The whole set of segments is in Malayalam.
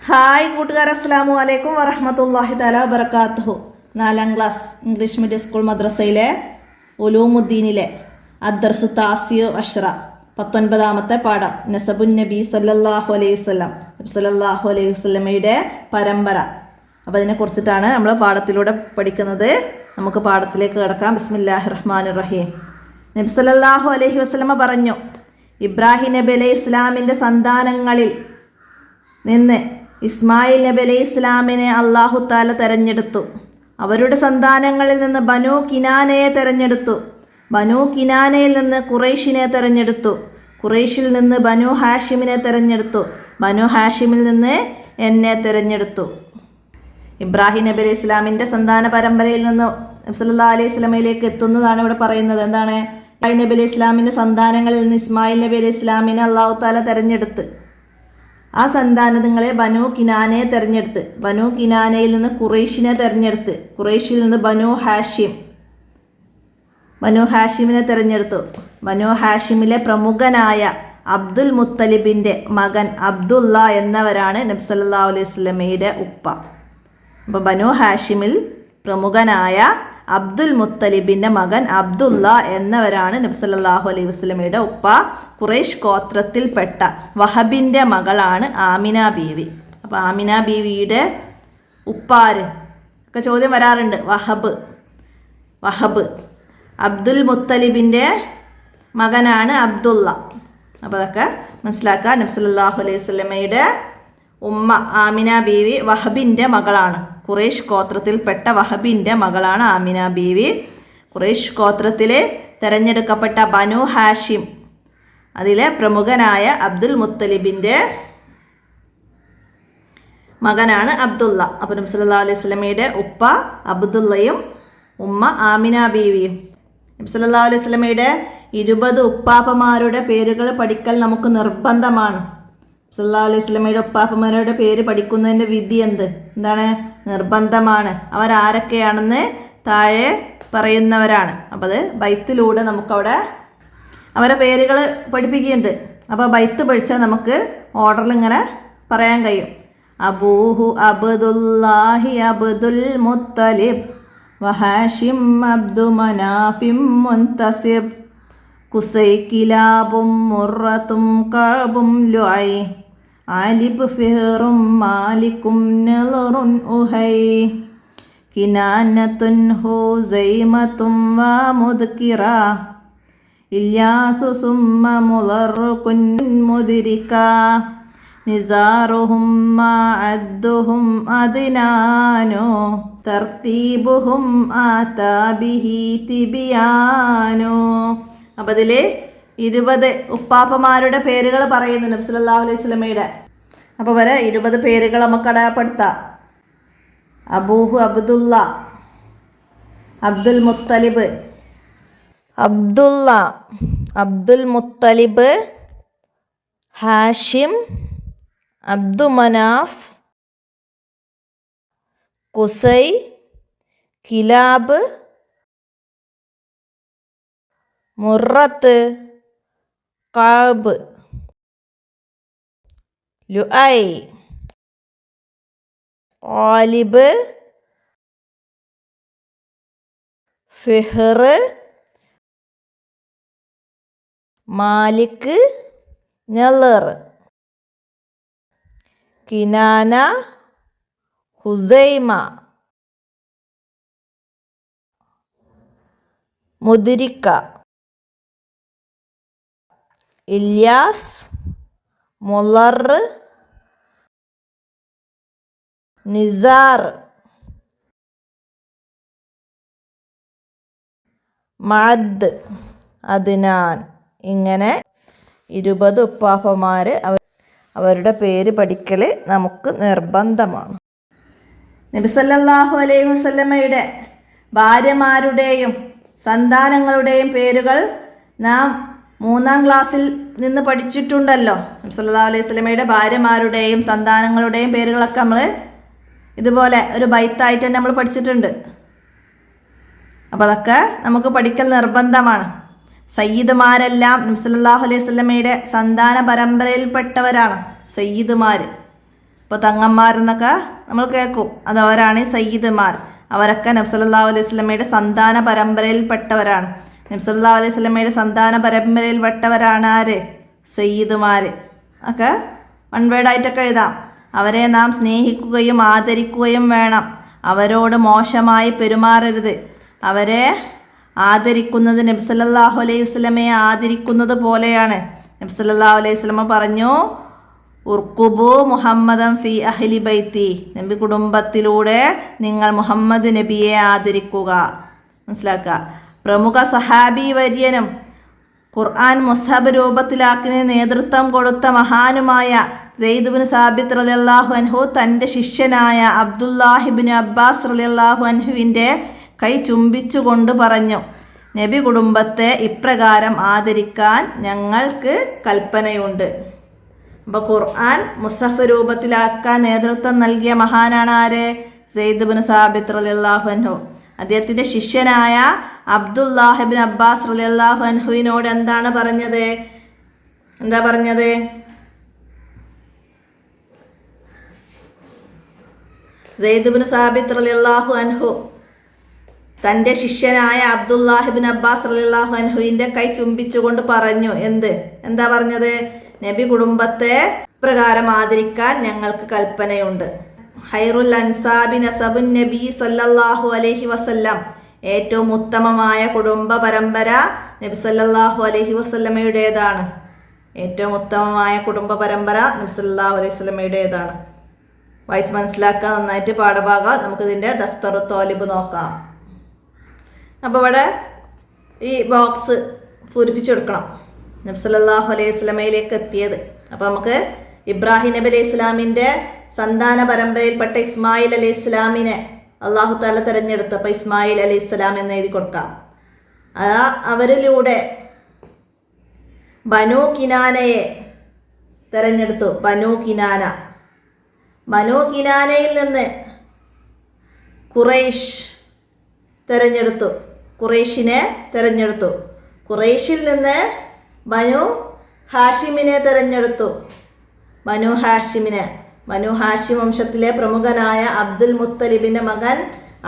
ഹായ് കൂട്ടുകാർ, അസ്സലാമു അലൈക്കും വറഹ്മത്തുള്ളാഹി തആല വബറകാതുഹു. 4ാം ക്ലാസ് ഇംഗ്ലീഷ് മീഡിയം സ്കൂൾ മദ്രസയിലെ ഉലൂമുദ്ദീനിലെ അദ്ദർസു താസിഉ അശ്റ 19ാമത്തെ പാഠം നസബുൻ നബി സല്ലല്ലാഹു അലൈഹി വസല്ലം, നബി സല്ലല്ലാഹു അലൈഹി വസല്ലമയുടെ പരമ്പര. അപ്പോൾ അതിനെക്കുറിച്ചിട്ടാണ് നമ്മൾ പാഠത്തിലൂടെ പഠിക്കുന്നത്. നമുക്ക് പാഠത്തിലേക്ക് കിടക്കാം. ബിസ്മില്ലാഹിർ റഹ്മാനിർ റഹീം. നബി സല്ലല്ലാഹു അലൈഹി വസല്ലമ പറഞ്ഞു, ഇബ്രാഹിം നബി അലൈഹി ഇസ്ലാമിൻ്റെ സന്താനങ്ങളിൽ നിന്ന് ഇസ്മായിൽ നബി അലൈഹി ഇസ്ലാമിനെ അല്ലാഹു തആല തെരഞ്ഞെടുത്തു. അവരുടെ സന്താനങ്ങളിൽ നിന്ന് ബനൂ കിനാനയെ തെരഞ്ഞെടുത്തു. ബനൂ കിനാനയിൽ നിന്ന് ഖുറൈശിനെ തെരഞ്ഞെടുത്തു. ഖുറൈശിൽ നിന്ന് ബനൂ ഹാഷിമിനെ തെരഞ്ഞെടുത്തു. ബനൂ ഹാഷിമിൽ നിന്ന് എന്നെ തെരഞ്ഞെടുത്തു. ഇബ്രാഹിം നബി അലൈഹി ഇസ്ലാമിൻ്റെ സന്താന പരമ്പരയിൽ നിന്ന് നബി സല്ലല്ലാഹു അലൈഹി വസല്ലമയിലേക്ക് എത്തുന്നതാണ് ഇവിടെ പറയുന്നത്. എന്താണ്? ഇബ്രാഹിം നബി അലൈഹി ഇസ്ലാമിൻ്റെ സന്താനങ്ങളിൽ നിന്ന് ഇസ്മായിൽ നബി അലൈഹി ഇസ്ലാമിനെ അല്ലാഹു തആല തെരഞ്ഞെടുത്ത് ആ സന്താനങ്ങളെ ബനൂ കിനാനയെ തെരഞ്ഞെടുത്ത്. ബനൂ കിനാനയിൽ നിന്ന് ഖുറൈശിനെ തെരഞ്ഞെടുത്ത്. ഖുറൈശിൽ നിന്ന് ബനൂ ഹാഷിമിനെ തെരഞ്ഞെടുത്തു. ബനൂ ഹാഷിമിലെ പ്രമുഖനായ അബ്ദുൽ മുത്തലിബിൻ്റെ മകൻ അബ്ദുള്ള എന്നവരാണ് നബി സല്ലല്ലാഹു അലൈഹി വസല്ലമയുടെ ഉപ്പ. അപ്പോൾ ബനൂ ഹാഷിമിൽ പ്രമുഖനായ അബ്ദുൽ മുത്തലിബിൻ്റെ മകൻ അബ്ദുള്ള എന്നവരാണ് നബി സല്ലല്ലാഹു അലൈഹി വസല്ലമയുടെ ഉപ്പ. ഖുറൈഷ് ഗോത്രത്തിൽപ്പെട്ട വഹബിൻ്റെ മകളാണ് ആമിന ബീവി. അപ്പോൾ ആമിന ബീവിയുടെ ഉപ്പാര് ഒക്കെ ചോദ്യം വരാറുണ്ട്. വഹബ് അബ്ദുൽ മുത്തലിബിൻ്റെ മകനാണ് അബ്ദുള്ള. അപ്പോൾ അതൊക്കെ മനസ്സിലാക്കുക. നബി സല്ലല്ലാഹു അലൈഹി വസല്ലമയുടെ ഉമ്മ ആമിന ബീവി വഹബിൻ്റെ മകളാണ്. ഖുറൈഷ് ഗോത്രത്തിൽപ്പെട്ട വഹബിൻ്റെ മകളാണ് ആമിന ബീവി. ഖുറൈഷ് ഗോത്രത്തിൽ തിരഞ്ഞെടുക്കപ്പെട്ട ബനൂ ഹാഷിം, അതിലെ പ്രമുഖനായ അബ്ദുൽ മുത്തലിബിൻ്റെ മകനാണ് അബ്ദുള്ള. അപ്പോൾ നബി സല്ലല്ലാഹു അലൈഹി വസല്ലമയുടെ ഉപ്പ അബ്ദുള്ളയും ഉമ്മ ആമിന ബീവിയും. നബി സല്ലല്ലാഹു അലൈഹി വസല്ലമയുടെ 20 ഉപ്പാപ്പമാരുടെ പേരുകൾ പഠിക്കൽ നമുക്ക് നിർബന്ധമാണ്. സല്ലല്ലാഹു അലൈഹി വസല്ലമയുടെ ഉപ്പാപ്പമാരുടെ പേര് പഠിക്കുന്നതിൻ്റെ വിധി എന്താണ്? നിർബന്ധമാണ്. അവരാരൊക്കെയാണെന്ന് താഴെ പറയുന്നവരാണ്. അപ്പോൾ അത് ബൈത്തിലൂടെ നമുക്കവിടെ അവരെ പേരുകൾ പഠിപ്പിക്കുന്നുണ്ട്. അപ്പോൾ ബൈത്ത് പഠിച്ചാൽ നമുക്ക് ഓർഡറിൽ ഇങ്ങനെ പറയാൻ കഴിയും. അബൂഹു അബ്ദുല്ലാഹി അബ്ദുൽ മുത്തലിബ് വഹാഷിം അബ്ദു മനാഫിം മുൻതസിബ് കുസൈ കിലാബും മുറത്തും കഅബും ലുഐ ആലിബ് ഫിഹറും മാലിക്കും നളറുൻ ഉഹൈ കിനാനത്തുൻ ഹുസൈമത്തും വ മുദ്കിറ ഇല്യാസു സുമ്മ മുളറുകുൻ മുദ്രിക നിസാറുഹും മഅദ്ദുഹും അദ്നാനു തർത്തീബുഹും ആതാബിഹി തിബിയാനു. അപ്പോൾ അതിൽ 20 ഉപ്പാപ്പമാരുടെ പേരുകൾ പറയുന്നു നബി സല്ലല്ലാഹു അലൈഹി വസല്ലമയുടെ. അപ്പോൾ വരെ 20 പേരുകൾ നമുക്ക് അടയാളപ്പെടുത്താം. അബൂഹു അബ്ദുള്ള, അബ്ദുൽ മുത്തലിബ് അബ്ദുള്ള, അബ്ദുൽ മുത്തലിബ്, ഹാഷിം, അബ്ദു മനാഫ്, കുസൈ, കിലാബ്, മുറത്ത്, കഅബ്, ലുഐ, ആലിബ്, ഫിഹർ, മാലിക്, നളർ, കിനാന, ഹുസൈമ, മുദ്രിക, ഇല്യാസ്, മുളർ, നിസാർ, മഅദ്, അദ്നാൻ. ഇങ്ങനെ 20 ഉപ്പാപ്പമാർ അവരുടെ പേര് പഠിക്കൽ നമുക്ക് നിർബന്ധമാണ്. നബി സല്ലല്ലാഹു അലൈഹി വസല്ലമയുടെ ഭാര്യമാരുടെയും സന്താനങ്ങളുടെയും പേരുകൾ നാം 3ാം ക്ലാസ്സിൽ നിന്ന് പഠിച്ചിട്ടുണ്ടല്ലോ. നബി സല്ലല്ലാഹു അലൈഹി വസല്ലമയുടെ ഭാര്യമാരുടെയും സന്താനങ്ങളുടെയും പേരുകളൊക്കെ നമ്മൾ ഇതുപോലെ ഒരു ബൈത്തായിട്ട് തന്നെ നമ്മൾ പഠിച്ചിട്ടുണ്ട്. അപ്പോൾ അതൊക്കെ നമുക്ക് പഠിക്കൽ നിർബന്ധമാണ്. സയ്യിദുമാരെല്ലാം നബി സല്ലല്ലാഹു അലൈഹി വസല്ലമയുടെ സന്താന പരമ്പരയിൽപ്പെട്ടവരാണ്. സയ്യിദുമാർ ഇപ്പോൾ തങ്ങന്മാരെന്നൊക്കെ നമ്മൾ കേൾക്കും, അതവരാണ് സയ്യിദ്മാർ. അവരൊക്കെ നബി സല്ലല്ലാഹു അലൈഹി വസല്ലമയുടെ സന്താന പരമ്പരയിൽപ്പെട്ടവരാണ്. നബി സല്ലല്ലാഹു അലൈഹി വസല്ലമയുടെ സന്താന പരമ്പരയിൽപ്പെട്ടവരാണ് ആര്? സയ്യിദ്മാർ. ഒക്കെ വൺ വേർഡായിട്ടൊക്കെ എഴുതാം. അവരെ നാം സ്നേഹിക്കുകയും ആദരിക്കുകയും വേണം. അവരോട് മോശമായി പെരുമാറരുത്. അവരെ ആദരിക്കുന്നത് നബി സല്ലല്ലാഹു അലൈഹി വസല്ലമയെ ആദരിക്കുന്നത് പോലെയാണ്. നബി സല്ലല്ലാഹു അലൈഹി വസല്ലമ പറഞ്ഞു, ഉർക്കുബു മുഹമ്മദൻ ഫി അഹ്ലി ബൈത്തി, നബി കുടുംബത്തിലൂടെ നിങ്ങൾ മുഹമ്മദ് നബിയെ ആദരിക്കുക. മനസ്സിലാക്കുക. പ്രമുഖ സഹാബി വര്യനും ഖുർആൻ മുസ്ഹബ് രൂപത്തിലാക്കിന് നേതൃത്വം കൊടുത്ത മഹാനുമായ സെയ്ദ് ബിൻ സാബിത്ത് റളിയല്ലാഹു അൻഹു തൻ്റെ ശിഷ്യനായ അബ്ദുല്ലാഹി ബിൻ അബ്ബാസ് റളിയല്ലാഹു അൻഹുവിൻ്റെ കൈ ചുംബിച്ചുകൊണ്ട് പറഞ്ഞു, നബി കുടുംബത്തെ ഇപ്രകാരം ആദരിക്കാൻ ഞങ്ങൾക്ക് കൽപ്പനയുണ്ട്. അപ്പോൾ ഖുർആൻ മുസ്ഹഫ് രൂപത്തിലാക്കാൻ നേതൃത്വം നൽകിയ മഹാനാണ് ആര്? സെയ്ദ് ബിൻ സാബിത്ത് റളിയല്ലാഹു അൻഹു. അദ്ദേഹത്തിൻ്റെ ശിഷ്യനായ അബ്ദുല്ലാഹി ബിൻ അബ്ബാസ് റളിയല്ലാഹു അൻഹുവിനോട് എന്താ പറഞ്ഞത്? സെയ്ദ് ബിൻ സാബിത്ത് റളിയല്ലാഹു അൻഹു തൻ്റെ ശിഷ്യനായ അബ്ദുല്ലാഹി ബിൻ അബ്ബാസ് റളിയല്ലാഹു അൻഹുവിൻ്റെ കൈ ചുംബിച്ചുകൊണ്ട് പറഞ്ഞു. എന്താ പറഞ്ഞത്? നബി കുടുംബത്തെ പ്രകാരം ആദരിക്കാൻ ഞങ്ങൾക്ക് കൽപ്പനയുണ്ട്. ഖൈറുൽ അൻസാബി നസബുൻ നബി സല്ലല്ലാഹു അലൈഹി വസല്ലം, ഏറ്റവും ഉത്തമമായ കുടുംബ പരമ്പര നബി സല്ലല്ലാഹു അലൈഹി വസല്ലമയുടേതാണ്. ഏറ്റവും ഉത്തമമായ കുടുംബ പരമ്പര നബി സല്ലല്ലാഹു അലൈഹി വസല്ലമയുടേതാണ്. വായിച്ച് മനസ്സിലാക്കുക നന്നായിട്ട് പാഠഭാഗം. നമുക്കിതിൻ്റെ ദഫ്തറു തോലിബ് നോക്കാം. അപ്പോൾ ഇവിടെ ഈ ബോക്സ് പൂരിപ്പിച്ചെടുക്കണം. നബി സല്ലല്ലാഹു അലൈഹി വസല്ലമയിലേക്ക് എത്തിയത്. അപ്പോൾ നമുക്ക് ഇബ്രാഹിം നബി അലൈഹി ഇസ്ലാമിൻ്റെ സന്താന പരമ്പരയിൽപ്പെട്ട ഇസ്മായിൽ അലൈഹി ഇസ്ലാമിനെ അള്ളാഹു തആല തിരഞ്ഞെടുത്തു. അപ്പോൾ ഇസ്മായിൽ അലൈഹി ഇസ്ലാം എന്ന് എഴുതി കൊടുക്കാം. അവരിലൂടെ ബനു കിനാനയെ തിരഞ്ഞെടുത്തു. ബനു കിനാനയിൽ നിന്ന് ഖുറൈഷിനെ തിരഞ്ഞെടുത്തു. ഖുറൈഷിൽ നിന്ന് ബനു ഹാഷിമിനെ തിരഞ്ഞെടുത്തു. ബനു ഹാഷിം വംശത്തിലെ പ്രമുഖനായ അബ്ദുൽ മുത്തലിബിൻ്റെ മകൻ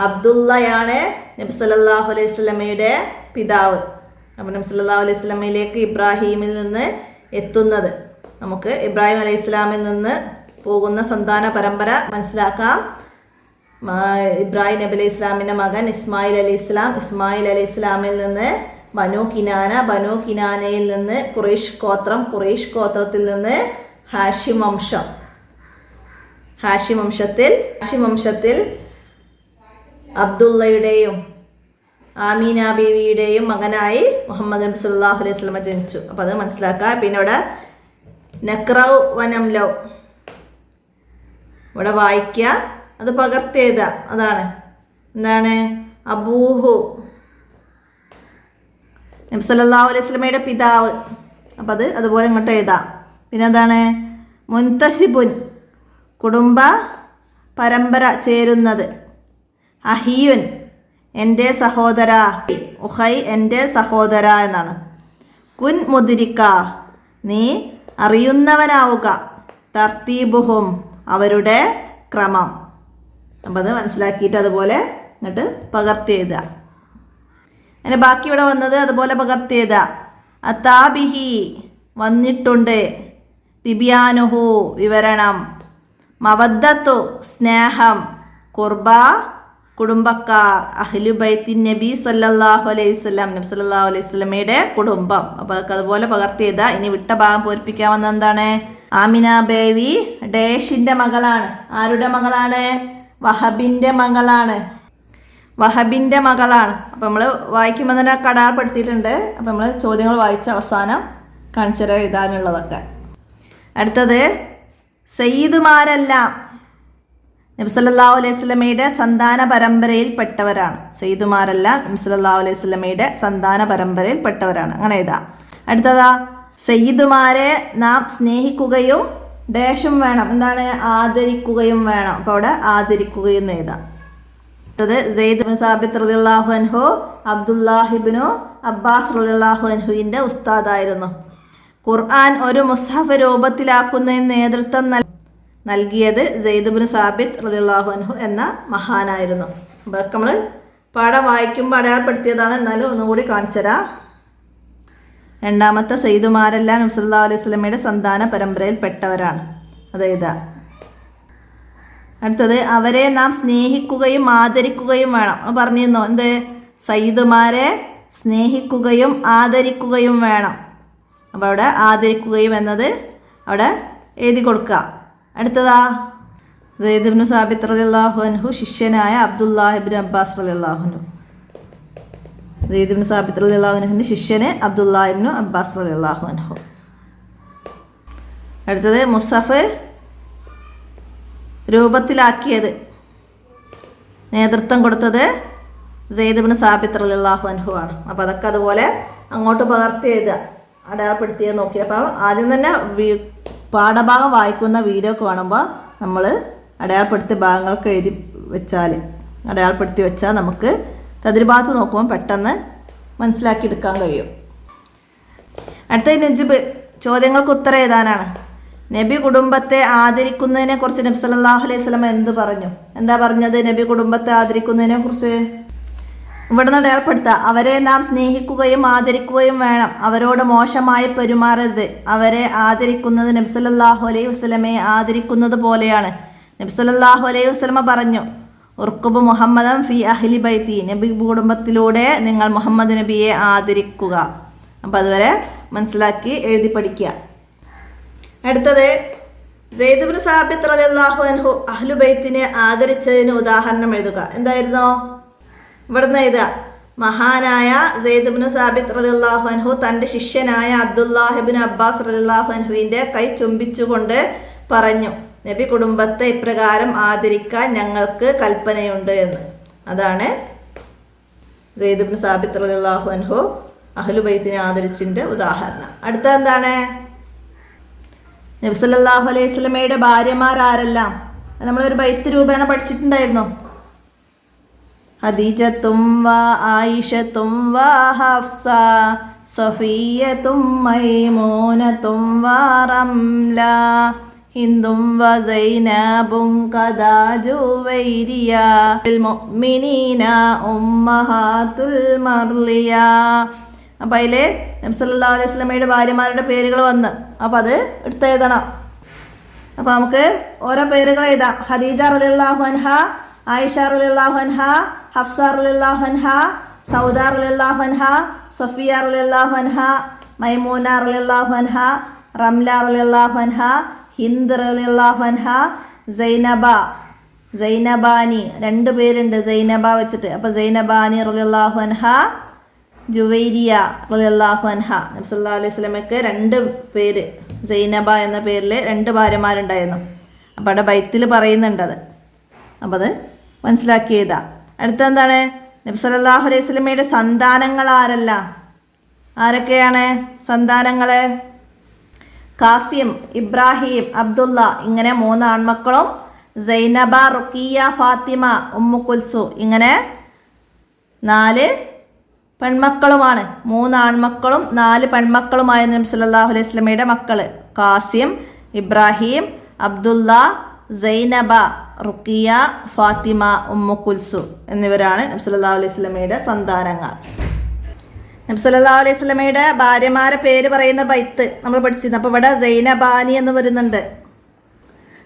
അബ്ദുള്ളയാണ് നബി സല്ലല്ലാഹു അലൈഹി വസല്ലമയുടെ പിതാവ്. അപ്പോൾ നബി സല്ലല്ലാഹു അലൈഹി വസല്ലമയിലേക്ക് ഇബ്രാഹീമിൽ നിന്ന് എത്തുന്നത്. നമുക്ക് ഇബ്രാഹിം അലൈഹി ഇസ്ലാമിൽ നിന്ന് പോകുന്ന സന്താന പരമ്പര മനസ്സിലാക്കാം. ഇബ്രാഹിം നബി അലൈഹി ഇസ്ലാമിൻ്റെ മകൻ ഇസ്മായിൽ അലൈഹി ഇസ്ലാമിൽ നിന്ന് ബനു കിനാനയിൽ നിന്ന് ഖുറൈഷ് ഗോത്രത്തിൽ നിന്ന് ഹാഷിം വംശത്തിൽ അബ്ദുള്ളയുടെയും ആമീന ബീവിയുടെയും മകനായി മുഹമ്മദ് നബി സല്ലല്ലാഹു അലൈഹി വസല്ലമ ജനിച്ചു. അപ്പോൾ അത് മനസ്സിലാക്കുക. പിന്നെ ഇവിടെ നക്റൗ വനംലൗ, ഇവിടെ വായിക്കുക, അത് പകർത്തെഴുതുക. അതാണ് എന്താണ്? അബൂഹു, നബി സല്ലല്ലാഹു അലൈഹി വസല്ലമയുടെ പിതാവ്. അപ്പം അതുപോലെ ഇങ്ങോട്ട് എഴുതാം. പിന്നെ എന്താണ്? മുൻതസിബുൻ, കുടുംബ പരമ്പര ചേരുന്നത്. അഹിയുൻ, എൻ്റെ സഹോദര. ഉഹൈ, എൻ്റെ സഹോദര എന്നാണ്. കുൻ മുദ്രിക, നീ അറിയുന്നവനാവുക. തർത്തീബുഹും, അവരുടെ ക്രമം. അപ്പം അത് മനസ്സിലാക്കിയിട്ട് അതുപോലെ ഇങ്ങോട്ട് പകർത്തി എഴുതുക. അതിന് ബാക്കി ഇവിടെ വന്നത് അതുപോലെ പകർത്തി എഴുതുക. അത്താബിഹി, വന്നിട്ടുണ്ട്. തിബിയാനുഹു, വിവരണം. മവദ്ദത്തു, സ്നേഹം. ഖുർബ, കുടുംബക്കാർ. അഹ്ലു ബൈത്തിൻ നബി സല്ലല്ലാഹു അലൈഹി വസല്ലം, നബി സല്ലല്ലാഹു അലൈഹി വസല്ലമയുടെ കുടുംബം. അപ്പോൾ അതൊക്കെ അതുപോലെ പകർത്തി എഴുതുക. ഇനി വിട്ട ഭാഗം പൂരിപ്പിക്കാൻ വന്നത് എന്താണ്? ആമിന ബേവി ഡേഷിൻ്റെ മകളാണ്. ആരുടെ മകളാണ്? വഹബിൻ്റെ മകളാണ്. അപ്പോൾ നമ്മൾ വായിക്കുമ്പോൾ തന്നെ കടാർപ്പെടുത്തിയിട്ടുണ്ട്. അപ്പോൾ നമ്മൾ ചോദ്യങ്ങൾ വായിച്ച അവസാനം കാണിച്ചു എഴുതാനുള്ളതൊക്കെ. അടുത്തത്, സയ്യിദുമാരെല്ലാം നബി സല്ലല്ലാഹു അലൈഹി വസല്ലമയുടെ സന്താന പരമ്പരയിൽപ്പെട്ടവരാണ്. സയ്യിദുമാരെല്ലാം നബി സല്ലല്ലാഹു അലൈഹി വസല്ലമയുടെ സന്താന പരമ്പരയിൽപ്പെട്ടവരാണ്. അങ്ങനെ എഴുതാം. അടുത്തതാ, സയ്യിദുമാരെ നാം സ്നേഹിക്കുകയും ഡേഷും വേണം. എന്താണ്? ആദരിക്കുകയും വേണം. അപ്പോൾ അവിടെ ആദരിക്കുകയും എഴുതാം. അടുത്തത്, സെയ്ദ് ബിൻ സാബിത്ത് റളിയല്ലാഹു അൻഹു അബ്ദുല്ലാഹി ഇബ്നു അബ്ബാസ് റളിയല്ലാഹു അൻഹുവിൻ്റെ ഉസ്താദായിരുന്നു. ഖുർആൻ ഒരു മുസ്ഹഫ് രൂപത്തിലാക്കുന്നതിന് നേതൃത്വം നൽകിയത് സെയ്ദ് ഇബ്നു സാബിത്ത് റളിയല്ലാഹു അൻഹു എന്ന മഹാനായിരുന്നു. അപ്പോൾ അതൊക്കെ നമ്മൾ പാഠം വായിക്കുമ്പോൾ അടയാളപ്പെടുത്തിയതാണ്. എന്നാലും ഒന്നുകൂടി കാണിച്ചു തരാം. രണ്ടാമത്തെ സയ്യിദുമാരെല്ലാം നബി സല്ലല്ലാഹു അലൈഹി വസല്ലമയുടെ സന്താന പരമ്പരയിൽ പെട്ടവരാണ്. അതായത് അടുത്തത് അവരെ നാം സ്നേഹിക്കുകയും ആദരിക്കുകയും വേണം. പറഞ്ഞിരുന്നോ എന്ത്? സയ്യിദുമാരെ സ്നേഹിക്കുകയും ആദരിക്കുകയും വേണം. അപ്പോൾ അവിടെ ആദരിക്കുകയും എന്നത് അവിടെ എഴുതി കൊടുക്കുക. അടുത്തതാ സെയ്ദ് ഇബ്നു സാബിത്ത് റളിയല്ലാഹു അൻഹു ശിഷ്യനായ അബ്ദുല്ലാഹ് ഇബ്നു അബ്ബാസ് റളിയല്ലാഹു അൻഹു. സെയ്ദ് ഇബ്നു സാബിത്ത് റളിയല്ലാഹു അൻഹുവിൻ്റെ ശിഷ്യന് അബ്ദുല്ലാഹ് ഇബ്നു അബ്ബാസ് റളിയല്ലാഹു അൻഹു. അടുത്തത് മുസഫ് രൂപത്തിലാക്കിയത് നേതൃത്വം കൊടുത്തത് സെയ്ദ് ഇബ്നു സാബിത്ത് റളിയല്ലാഹു അൻഹു ആണ്. അപ്പോൾ അതൊക്കെ അതുപോലെ അങ്ങോട്ട് പകർത്തി എഴുതുക, അടയാളപ്പെടുത്തിയത് നോക്കി. അപ്പോൾ ആദ്യം തന്നെ പാഠഭാഗം വായിക്കുന്ന വീഡിയോ കാണുമ്പോൾ നമ്മൾ അടയാളപ്പെടുത്തിയ ഭാഗങ്ങൾക്ക് എഴുതി വെച്ചാൽ അടയാളപ്പെടുത്തി വെച്ചാൽ നമുക്ക് തദ്രിഭാഗത്ത് നോക്കുമ്പോൾ പെട്ടെന്ന് മനസ്സിലാക്കിയെടുക്കാൻ കഴിയും. അടുത്ത നുജുബ് ചോദ്യങ്ങൾക്ക് ഉത്തരം എഴുതാനാണ്. നബി കുടുംബത്തെ ആദരിക്കുന്നതിനെ കുറിച്ച് നബി സല്ലല്ലാഹു അലൈഹി വസല്ലം എന്ത് പറഞ്ഞു? എന്താ പറഞ്ഞത് നബി കുടുംബത്തെ ആദരിക്കുന്നതിനെ കുറിച്ച്? ഇവിടുന്ന് അടയാളപ്പെടുത്തുക. അവരെ നാം സ്നേഹിക്കുകയും ആദരിക്കുകയും വേണം. അവരോട് മോശമായി പെരുമാറരുത്. അവരെ ആദരിക്കുന്നത് നബി സല്ലല്ലാഹു അലൈഹി വസല്ലമയെ ആദരിക്കുന്നത് പോലെയാണ്. നബി സല്ലല്ലാഹു അലൈഹി വസല്ലമ പറഞ്ഞു, ഉർക്കുബ് മുഹമ്മദൻ ഫി അഹ്ലി ബൈത്തി. നബി കുടുംബത്തിലൂടെ നിങ്ങൾ മുഹമ്മദ് നബിയെ ആദരിക്കുക. അപ്പം അതുവരെ മനസ്സിലാക്കി എഴുതി പഠിക്കുക. അടുത്തത് സെയ്ദ് ഇബ്നു സാബിത്ത് റളിയല്ലാഹു അൻഹു അഹ്ലു ബൈത്തിനെ ആദരിച്ചതിന് ഉദാഹരണം എഴുതുക. എന്തായിരുന്നോ? ഇവിടുന്ന് എഴുതുക. മഹാനായ സെയ്ദ് ഇബ്നു സാബിത്ത് റളിയല്ലാഹു അൻഹു തൻ്റെ ശിഷ്യനായ അബ്ദുല്ലാഹ് ഇബ്നു അബ്ബാസ് റളിയല്ലാഹു അൻഹുവിൻ്റെ കൈ ചുംബിച്ചുകൊണ്ട് പറഞ്ഞു, നബി കുടുംബത്തെ ഇപ്രകാരം ആദരിക്കാൻ ഞങ്ങൾക്ക് കൽപ്പനയുണ്ട് എന്ന്. അതാണ് സെയ്ദ് ഇബ്നു സാബിത്ത് റളിയല്ലാഹു അൻഹു അഹ്ലു ബൈത്തിനെ ആദരിച്ചതിൻ്റെ ഉദാഹരണം. അടുത്ത എന്താണ്? നബി സല്ലല്ലാഹു അലൈഹി വസല്ലമയുടെ ഭാര്യമാരാരെല്ലാം നമ്മളൊരു ബൈത്ത് രൂപേണ പഠിച്ചിട്ടുണ്ടായിരുന്നു. ഖദീജത്തും വ ആയിഷത്തും വ ഹഫ്സ സഫിയ്യത്തും മൈമൂനത്തും വ റംല ഹിന്ദും വ സൈനബും ഖദാ ജുവൈരിയ ലിൽ മുഅ്മിനീന ഉമ്മഹാത്തുൽ മർലിയ. അപ്പം അതിൽ നബി സല്ലല്ലാഹു അലൈഹി വസല്ലമയുടെ ഭാര്യമാരുടെ പേരുകൾ വന്ന് അപ്പം അത് എടുത്തെഴുതണം. അപ്പോൾ നമുക്ക് ഓരോ പേരുകൾ എഴുതാം. ഖദീജ റളിയല്ലാഹു അൻഹ, ആയിഷ റളിയല്ലാഹു അൻഹ, ഹഫ്സ റളിയല്ലാഹു അൻഹ, സൗദ റളിയല്ലാഹു അൻഹ, സഫിയ റളിയല്ലാഹു അൻഹ, മൈമൂന റളിയല്ലാഹു അൻഹ, റംല റളിയല്ലാഹു അൻഹ, ഹിന്ദ് റളിയല്ലാഹു അൻഹ, സൈനബാനി 2 പേരുണ്ട് സൈനബ വെച്ചിട്ട്. അപ്പോൾ സൈനബാനി റളിയല്ലാഹു അൻഹ, ജുവൈരിയ റളിയല്ലാഹു അൻഹ. നബി സല്ലല്ലാഹു അലൈഹി വസല്ലമയ്ക്ക് 2 പേര് സൈനബ എന്ന പേരിൽ 2 ഭാര്യമാരുണ്ടായിരുന്നു. അപ്പോൾ അവിടെ ബൈത്തിൽ പറയുന്നുണ്ടത്. അപ്പോൾ അത് മനസ്സിലാക്കി എഴുതാം. അടുത്ത എന്താണ്? നബി സല്ലല്ലാഹു അലൈഹി വസല്ലമയുടെ സന്താനങ്ങൾ ആരെല്ലാം? ആരൊക്കെയാണ് സന്താനങ്ങൾ? ഖാസിം, ഇബ്രാഹിം, അബ്ദുള്ള ഇങ്ങനെ 3 ആൺമക്കളും സൈനബ, റുഖിയ, ഫാത്തിമ, ഉമ്മു കുൽസു ഇങ്ങനെ 4 പെൺമക്കളുമാണ്. 3 ആൺമക്കളും 4 പെൺമക്കളുമായ നബി സല്ലല്ലാഹു അലൈഹി വസല്ലമയുടെ മക്കൾ ഖാസിം, ഇബ്രാഹിം, അബ്ദുള്ള, സൈനബ, റുഖിയ, ഫാത്തിമ, ഉമ്മു കുൽസു എന്നിവരാണ് നബി സല്ലല്ലാഹു അലൈഹി വസല്ലമയുടെ സന്താനങ്ങൾ. നബി സല്ലല്ലാഹു അലൈഹി വസല്ലമയുടെ ഭാര്യമാരെ പേര് പറയുന്ന ബൈത്ത് നമ്മൾ പഠിച്ചിരുന്നു. അപ്പോൾ ഇവിടെ സൈനബാനി എന്ന് വരുന്നുണ്ട്.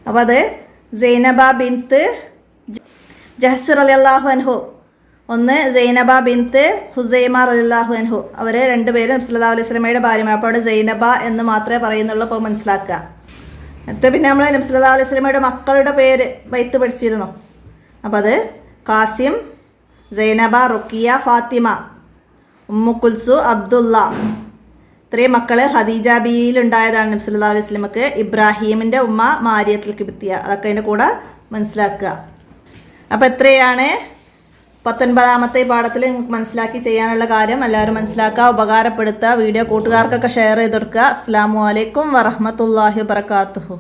അപ്പോൾ അത് സൈനബ ബിൻത്ത് ജഹ്സ് റളിയല്ലാഹു അൻഹു, ഒന്ന് സൈനബ ബിൻത്ത് ഹുസൈമ റളിയല്ലാഹു അൻഹു. അവർ 2 പേരും നബി സല്ലല്ലാഹു അലൈഹി വസല്ലമയുടെ ഭാര്യമാർ. അപ്പോൾ അവിടെ സൈനബ എന്ന് മാത്രമേ പറയുന്നുള്ളൂ. അപ്പോൾ മനസ്സിലാക്കുക. എന്നിട്ട് പിന്നെ നമ്മൾ നബി സല്ലല്ലാഹു അലൈഹി വസല്ലമയുടെ മക്കളുടെ പേര് ബൈത്ത് പഠിച്ചിരുന്നു. അപ്പോൾ അത് ഖാസിം, സൈനബ, റുഖിയ, ഫാത്തിമ, ഉമ്മു കുൽസു, അബ്ദുള്ള 3 മക്കൾ ഖദീജ ബീവിയിലുണ്ടായതാണ് നബി സല്ലല്ലാഹു അലൈഹി വസല്ലമക്ക്. ഇബ്രാഹീമിൻ്റെ ഉമ്മ മാരിയത്തുൽ കിബ്തിയ. അതൊക്കെ അതിൻ്റെ കൂടെ മനസ്സിലാക്കുക. അപ്പോൾ എത്രയാണ് 19ാമത്തെ പാഠത്തിൽ നിങ്ങൾക്ക് മനസ്സിലാക്കി ചെയ്യാനുള്ള കാര്യം എല്ലാവരും മനസ്സിലാക്കുക, ഉപകാരപ്പെടുത്തുക. വീഡിയോ കൂട്ടുകാർക്കൊക്കെ ഷെയർ ചെയ്ത് കൊടുക്കുക. അസ്സലാമു അലൈക്കും വറഹ്മത്തുള്ളാഹി വബറകാതുഹു.